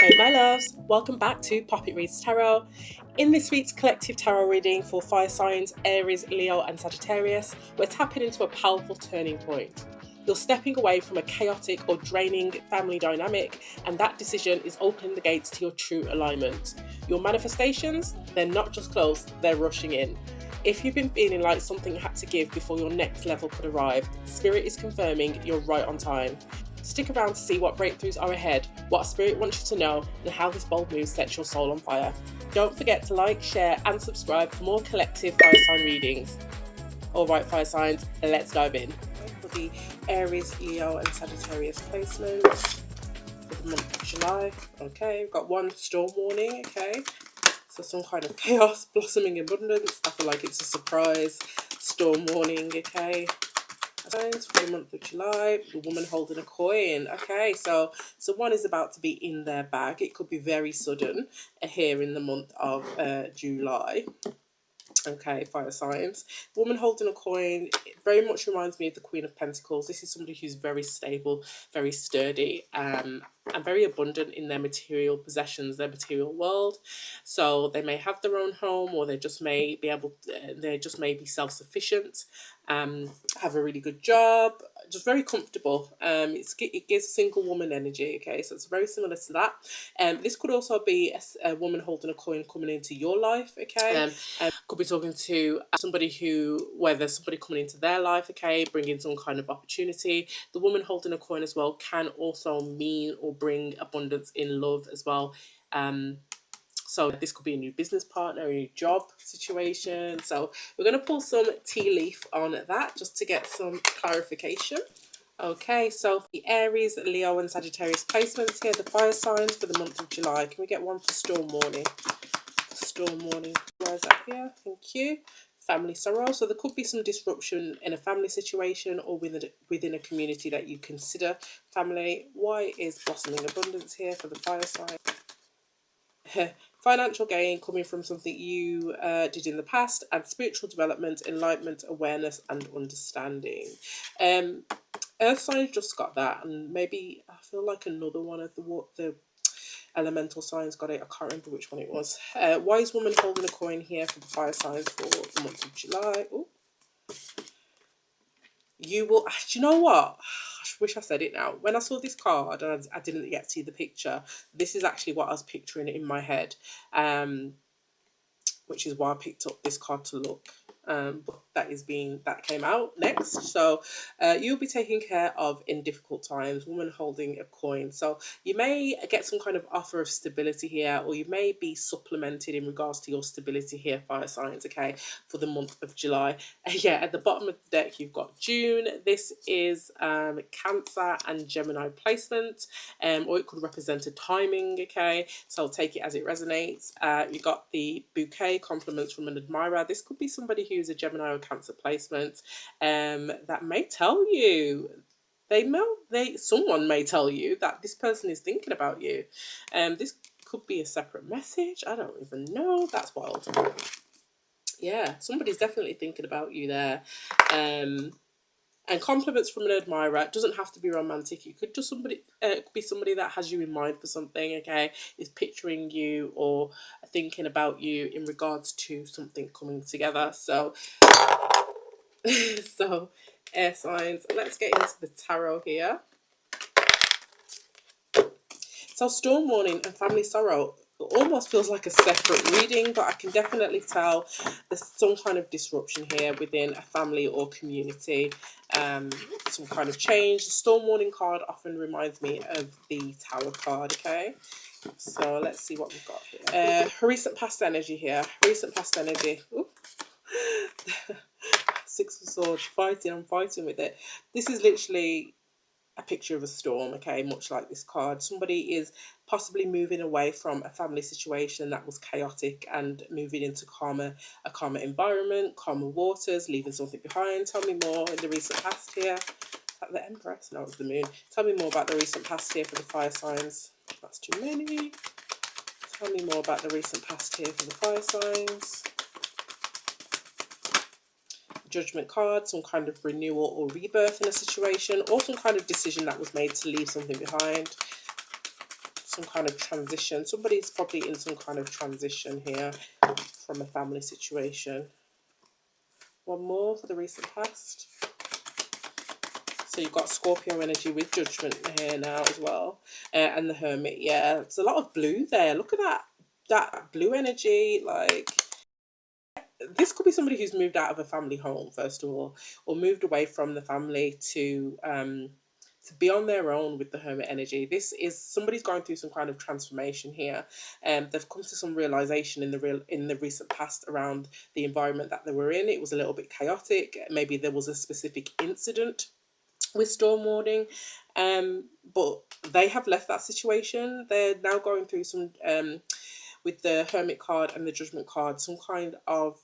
Hey my loves, welcome back to Poppet Reads Tarot. In this week's collective tarot reading for fire signs Aries, Leo and Sagittarius, we're tapping into a powerful turning point. You're stepping away from a chaotic or draining family dynamic, and that decision is opening the gates to your true alignment. Your manifestations, they're not just close, they're rushing in. If you've been feeling like something had to give before your next level could arrive, Spirit is confirming you're right on time. Stick around to see what breakthroughs are ahead, what Spirit wants you to know, and how this bold move sets your soul on fire. Don't forget to like, share, and subscribe for more collective fire sign readings. Alright, fire signs, let's dive in. For the Aries, Leo, and Sagittarius placement for the month of July. Okay, we've got one storm warning, okay. So some kind of chaos, blossoming abundance. I feel like it's a surprise storm warning, okay. Signs for the month of July. The woman holding a coin. Okay, so one is about to be in their bag. It could be very sudden here in the month of July. Okay, fire signs. The woman holding a coin, it very much reminds me of the Queen of Pentacles. This is somebody who's very stable, very sturdy, and very abundant in their material possessions, their material world. So they may have their own home, or they just may be be self-sufficient, have a really good job, just very comfortable. It gives single woman energy. Okay, so it's very similar to that. This could also be a woman holding a coin coming into your life. Okay, could be talking to somebody where there's somebody coming into their life, okay, bringing some kind of opportunity. The woman holding a coin as well can also mean or bring abundance in love as well. So this could be a new business partner, a new job situation. So we're going to pull some tea leaf on that just to get some clarification. Okay, so the Aries, Leo and Sagittarius placements here, the fire signs for the month of July. Can we get one for storm warning? Storm warning. Where's that here? Thank you. Family sorrow. So there could be some disruption in a family situation or within a community that you consider family. Why is blossoming abundance here for the fire sign? Financial gain coming from something you did in the past, and spiritual development, enlightenment, awareness and understanding. Earth signs just got that, and maybe I feel like another one of the elemental signs got it. I can't remember which one it was. Wise woman holding a coin here for the fire signs for the month of July. Ooh. You will, do you know what? I wish I said it now. When I saw this card and I didn't yet see the picture, this is actually what I was picturing in my head, which is why I picked up this card to look. But that came out next. So you'll be taken care of in difficult times. Woman holding a coin. So you may get some kind of offer of stability here, or you may be supplemented in regards to your stability here, fire signs, okay, for the month of July. Yeah, at the bottom of the deck you've got June. This is Cancer and Gemini placement, or it could represent a timing, okay, so take it as it resonates. You got the bouquet, compliments from an admirer. This could be somebody who's a Gemini or Cancer placement that may tell you, someone may tell you that this person is thinking about you. This could be a separate message. I don't even know. That's wild. Yeah, somebody's definitely thinking about you there. And compliments from an admirer. It doesn't have to be romantic. You could just be somebody that has you in mind for something, okay, is picturing you or thinking about you in regards to something coming together. So so air signs, let's get into the tarot here. So storm warning and family sorrow almost feels like a separate reading, but I can definitely tell there's some kind of disruption here within a family or community, some kind of change. The storm warning card often reminds me of the Tower card, okay, so let's see what we've got here. Recent past energy here, recent past energy. Ooh. Six of Swords, I'm fighting with it. This is literally a picture of a storm, okay, much like this card. Somebody is possibly moving away from a family situation that was chaotic and moving into a calmer environment, calmer waters, leaving something behind. Tell me more in the recent past here. Is that the Empress? No, it's the Moon. Tell me more about the recent past here for the fire signs. That's too many. Tell me more about the recent past here for the fire signs. Judgment card, some kind of renewal or rebirth in a situation, or some kind of decision that was made to leave something behind. some kind of transition. Somebody's probably in some kind of transition here from a family situation. One more for the recent past. So you've got Scorpio energy with Judgment here now as well. And the Hermit, yeah. It's a lot of blue there. Look at that blue energy. Like, this could be somebody who's moved out of a family home, first of all, or moved away from the family to be on their own with the Hermit energy. This is somebody's going through some kind of transformation here. They've come to some realization in the recent past around the environment that they were in. It was a little bit chaotic. Maybe there was a specific incident with storm warning, but they have left that situation. They're now going through some with the Hermit card and the Judgment card, some kind of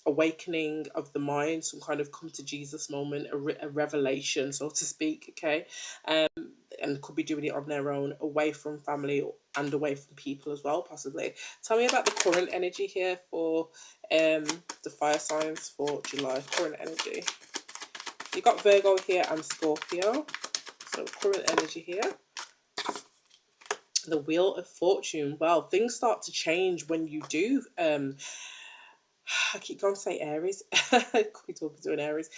awakening of the mind, some kind of come to Jesus moment, a revelation, so to speak. Okay, and could be doing it on their own, away from family and away from people as well, possibly. Tell me about the current energy here for the fire signs for July. Current energy. You got Virgo here and Scorpio. So current energy here. The Wheel of Fortune. Well, things start to change when you do. I keep going to say Aries. I could be talking to an Aries.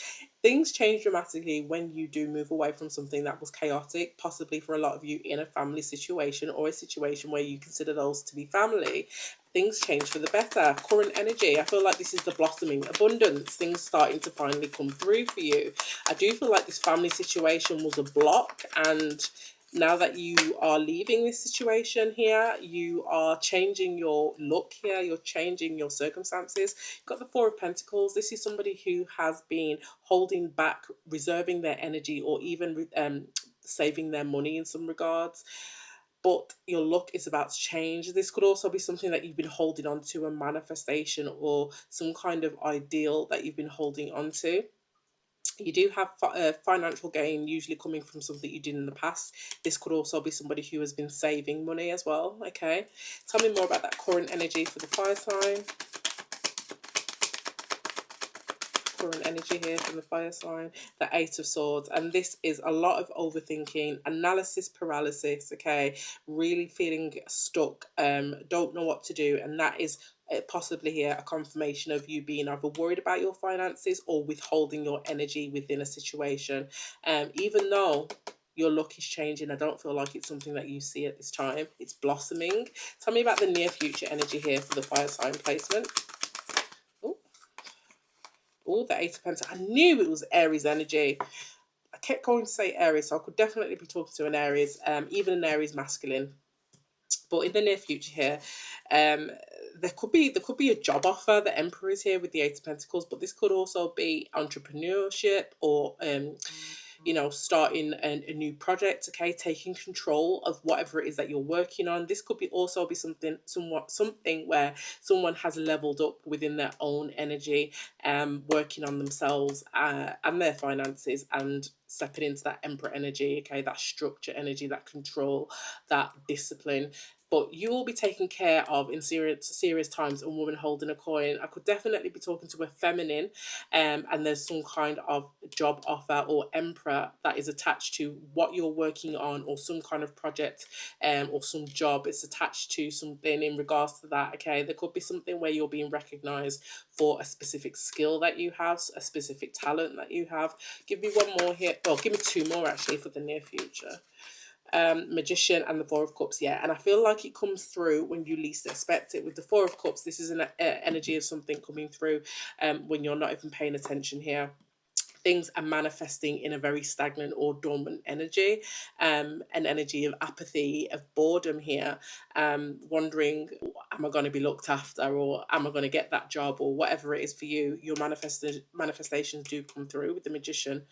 Things change dramatically when you do move away from something that was chaotic, possibly for a lot of you in a family situation or a situation where you consider those to be family. Things change for the better. Current energy. I feel like this is the blossoming abundance. Things starting to finally come through for you. I do feel like this family situation was a block, and now that you are leaving this situation here, you are changing your look here, you're changing your circumstances. You've got the Four of Pentacles. This is somebody who has been holding back, reserving their energy, or even saving their money in some regards. But your look is about to change. This could also be something that you've been holding on to, a manifestation or some kind of ideal that you've been holding on to. You do have financial gain usually coming from something you did in the past. This could also be somebody who has been saving money as well. Okay, tell me more about that current energy for the fire sign. Current energy here from the fire sign, the Eight of Swords, and this is a lot of overthinking, analysis paralysis. Okay, really feeling stuck, don't know what to do, and that is possibly here a confirmation of you being either worried about your finances or withholding your energy within a situation. Even though your luck is changing, I don't feel like it's something that you see at this time. It's blossoming. Tell me about the near future energy here for the fire sign placement. Oh, the Eight of Pentacles. I knew it was Aries energy. I kept going to say Aries, so I could definitely be talking to an Aries, even an Aries masculine. But in the near future here, there could be a job offer. The Emperor is here with the Eight of Pentacles, but this could also be entrepreneurship or starting a new project. Okay, taking control of whatever it is that you're working on. This could be also be something where someone has leveled up within their own energy, working on themselves and their finances, and stepping into that Emperor energy. Okay, that structure energy, that control, that discipline. But you will be taken care of in serious times. A woman holding a coin. I could definitely be talking to a feminine, and there's some kind of job offer or Emperor that is attached to what you're working on, or some kind of project, or some job is attached to something in regards to that. Okay, there could be something where you're being recognized for a specific skill that you have, a specific talent that you have. Give me one more here. Well, give me two more actually for the near future. Magician and the Four of Cups, yeah, and I feel like it comes through when you least expect it. With the Four of Cups, this is an energy of something coming through when you're not even paying attention here. Things are manifesting in a very stagnant or dormant energy, an energy of apathy, of boredom here, wondering, am I going to be looked after, or am I going to get that job, or whatever it is for you. Your manifestations do come through with the Magician.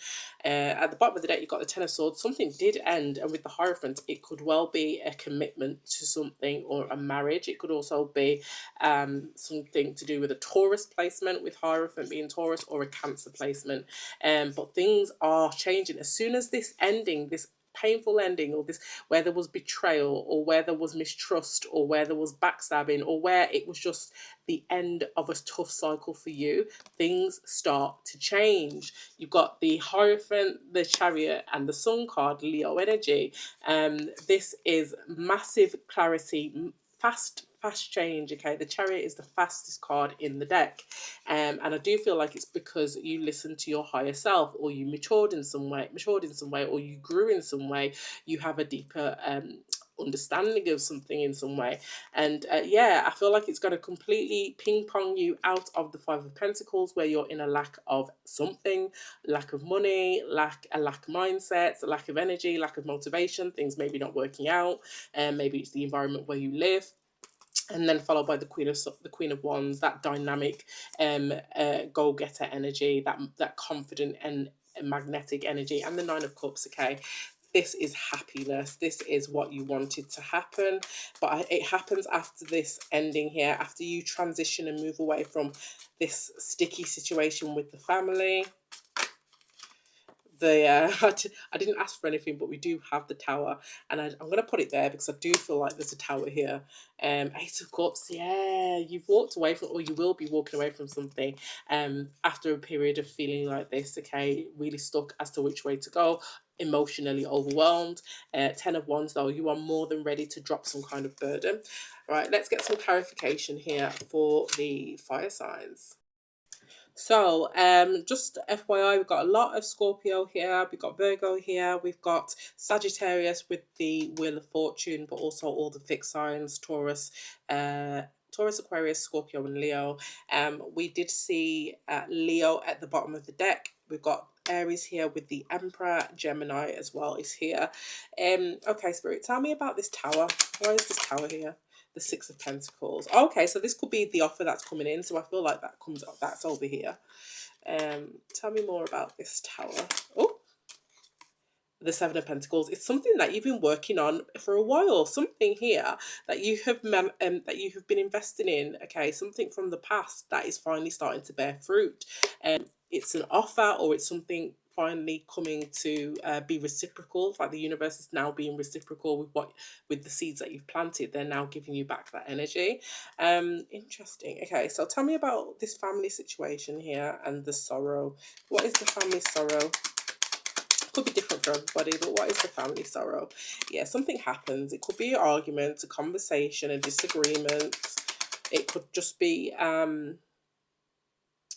At the bottom of the deck, you've got the Ten of Swords. Something did end, and with the Hierophant, it could well be a commitment to something or a marriage. It could also be something to do with a Taurus placement, with Hierophant being Taurus, or a Cancer placement. But things are changing. As soon as this painful ending, or this where there was betrayal, or where there was mistrust, or where there was backstabbing, or where it was just the end of a tough cycle for you, things start to change. You've got the Hierophant, the Chariot, and the Sun card, Leo energy. This is massive clarity, fast change. Okay, the Chariot is the fastest card in the deck, and I do feel like it's because you listened to your higher self, or you matured in some way, or you grew in some way. You have a deeper understanding of something in some way, and yeah, I feel like it's going to completely ping pong you out of the Five of Pentacles, where you're in a lack of something, lack of money, lack of mindset, lack of energy, lack of motivation, things maybe not working out, and maybe it's the environment where you live. And then followed by the Queen of Wands, that dynamic go-getter energy, that confident and magnetic energy, and the Nine of Cups. Okay, this is happiness. This is what you wanted to happen, but it happens after this ending here, after you transition and move away from this sticky situation with the family. I didn't ask for anything, but we do have the Tower, and I'm going to put it there because I do feel like there's a Tower here. Ace of Cups, yeah, you've walked away from, or you will be walking away from something after a period of feeling like this, okay, really stuck as to which way to go, emotionally overwhelmed. Ten of Wands, though, you are more than ready to drop some kind of burden. Right, let's get some clarification here for the fire signs. So, just FYI, we've got a lot of Scorpio here, we've got Virgo here, we've got Sagittarius with the Wheel of Fortune, but also all the fixed signs, Taurus, Aquarius, Scorpio, and Leo. We did see Leo at the bottom of the deck. We've got Aries here with the Emperor, Gemini as well is here. Okay, Spirit, tell me about this Tower. Why is this Tower here? The Six of Pentacles. Okay, so this could be the offer that's coming in. So I feel like that comes up. That's over here. Tell me more about this Tower. Oh, the Seven of Pentacles. It's something that you've been working on for a while. Something here that you have been investing in. Okay, something from the past that is finally starting to bear fruit. It's an offer, or it's something finally coming to be reciprocal. Like the universe is now being reciprocal with the seeds that you've planted. They're now giving you back that energy. Interesting. Okay, so tell me about this family situation here and the sorrow. What is the family sorrow? Could be different for everybody, but what is the family sorrow? Yeah, something happens. It could be an argument, a conversation, a disagreement. It could just be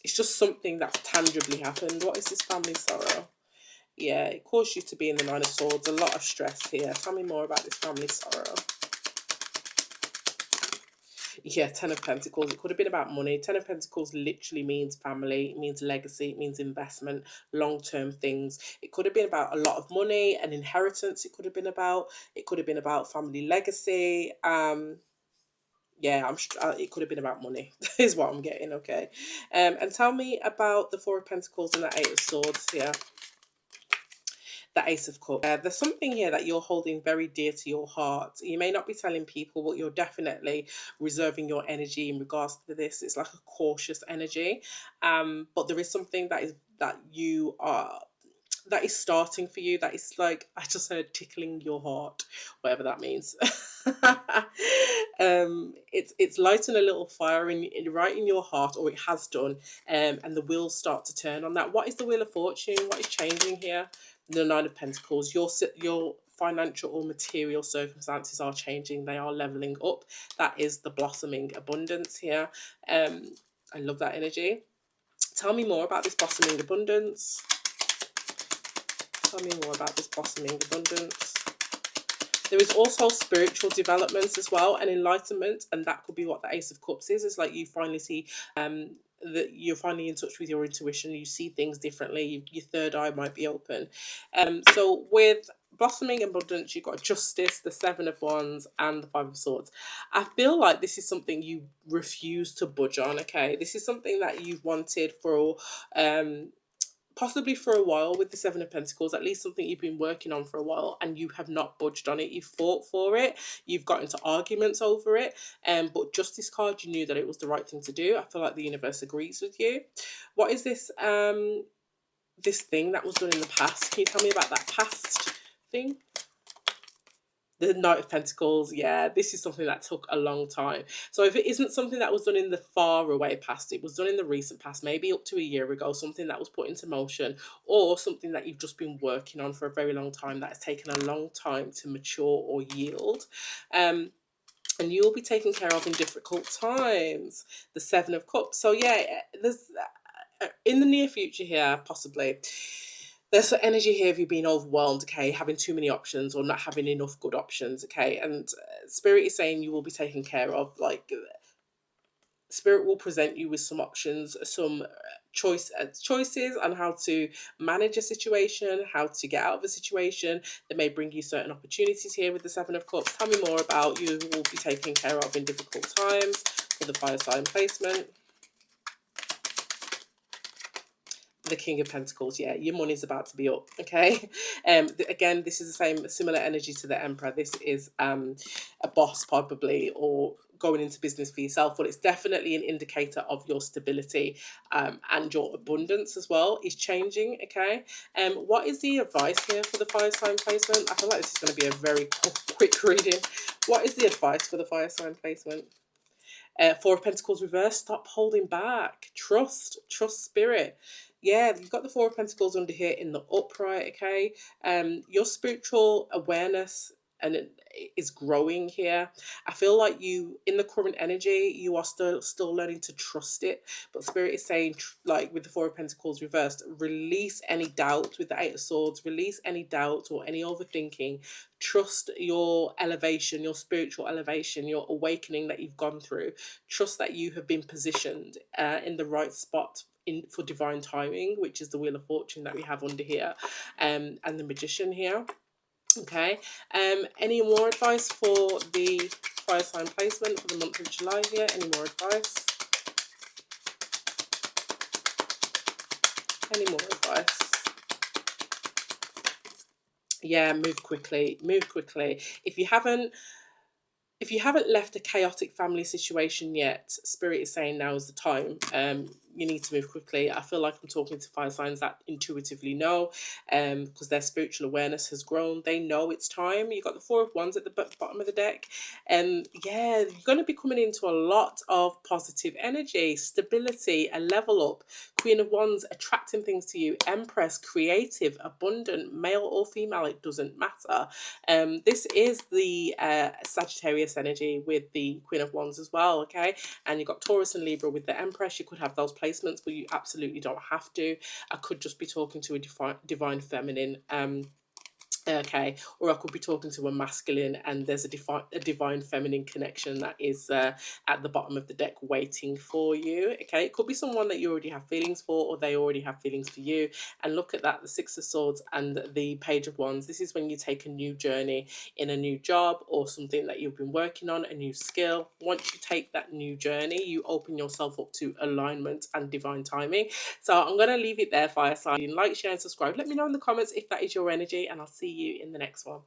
it's just something that tangibly happened. What is this family sorrow? Yeah, it caused you to be in the Nine of Swords. A lot of stress here. Tell me more about this family sorrow. Yeah, Ten of Pentacles. It could have been about money. Ten of Pentacles literally means family. It means legacy. It means investment, long-term things. It could have been about a lot of money, an inheritance. It could have been about. It could have been about family legacy. Yeah, it could have been about money. Is what I'm getting. Okay, and tell me about the Four of Pentacles and the Eight of Swords here. The Ace of Cups. There's something here that you're holding very dear to your heart. You may not be telling people, but you're definitely reserving your energy in regards to this. It's like a cautious energy. But there is something that is starting for you, that is like, I just heard tickling your heart, whatever that means. It's lighting a little fire right in your heart, or it has done, and the wheels start to turn on that. What is the Wheel of Fortune? What is changing here? The Nine of Pentacles. Your financial or material circumstances are changing. They are leveling up. That is the blossoming abundance here. I love that energy. Tell me more about this blossoming abundance. Tell me more about this blossoming abundance. There is also spiritual developments as well, and enlightenment, and that could be what the Ace of Cups is. It's like you finally see that you're finally in touch with your intuition. You see things differently. Your third eye might be open. So with blossoming abundance, you've got Justice, the Seven of Wands, and the Five of Swords. I feel like this is something you refuse to budge on. Okay, this is something that you've wanted for possibly for a while with the Seven of Pentacles, at least something you've been working on for a while, and you have not budged on it. You've fought for it, you've got into arguments over it, but Justice card, you knew that it was the right thing to do. I feel like the universe agrees with you. What is this thing that was done in the past? Can you tell me about that past thing? The Knight of Pentacles, yeah, this is something that took a long time. So if it isn't something that was done in the far away past, it was done in the recent past, maybe up to a year ago, something that was put into motion, or something that you've just been working on for a very long time that has taken a long time to mature or yield. And you'll be taken care of in difficult times. The Seven of Cups. So yeah, there's in the near future here, possibly. There's energy here of you being overwhelmed, okay, having too many options or not having enough good options, okay, and Spirit is saying you will be taken care of. Like, Spirit will present you with some options, some choices on how to manage a situation, how to get out of a situation. That may bring you certain opportunities here with the Seven of Cups. Tell me more about you will be taken care of in difficult times for the fire sign placement. The King of Pentacles, yeah, your money's about to be up, okay. Again, this is the same similar energy to the Emperor. This is a boss probably, or going into business for yourself, but it's definitely an indicator of your stability, and your abundance as well is changing, okay. What is the advice here for the fire sign placement? I feel like this is going to be a very quick reading. What is the advice for the fire sign placement? Four of Pentacles reversed. Stop holding back. Trust Spirit. Yeah, you've got the Four of Pentacles under here in the upright. Okay, your spiritual awareness and it is growing here. I feel like you, in the current energy, you are still learning to trust it. But Spirit is saying, like with the Four of Pentacles reversed, release any doubt with the Eight of Swords. Release any doubt or any overthinking. Trust your elevation, your spiritual elevation, your awakening that you've gone through. Trust that you have been positioned in the right spot for divine timing, which is the Wheel of Fortune that we have under here, and the Magician here. Okay. Any more advice for the fire sign placement for the month of July here? Any more advice? Any more advice? Yeah, move quickly. Move quickly. If you haven't left a chaotic family situation yet, Spirit is saying now is the time. You need to move quickly. I feel like I'm talking to fire signs that intuitively know, because their spiritual awareness has grown. They know it's time. You've got the Four of Wands at the bottom of the deck. And yeah, you're going to be coming into a lot of positive energy, stability, a level up. Queen of Wands attracting things to you. Empress, creative, abundant, male or female, it doesn't matter. This is the Sagittarius energy with the Queen of Wands as well, okay? And you've got Taurus and Libra with the Empress. You could have those placements, but you absolutely don't have to. I could just be talking to a divine feminine, okay, or I could be talking to a masculine and there's a divine feminine connection that is at the bottom of the deck waiting for you. Okay, it could be someone that you already have feelings for, or they already have feelings for you. And look at that, the Six of Swords and the Page of Wands. This is when you take a new journey in a new job or something that you've been working on, a new skill. Once you take that new journey, you open yourself up to alignment and divine timing. So I'm going to leave it there, fire sign. Like, share and subscribe. Let me know in the comments if that is your energy, and I'll see you in the next one.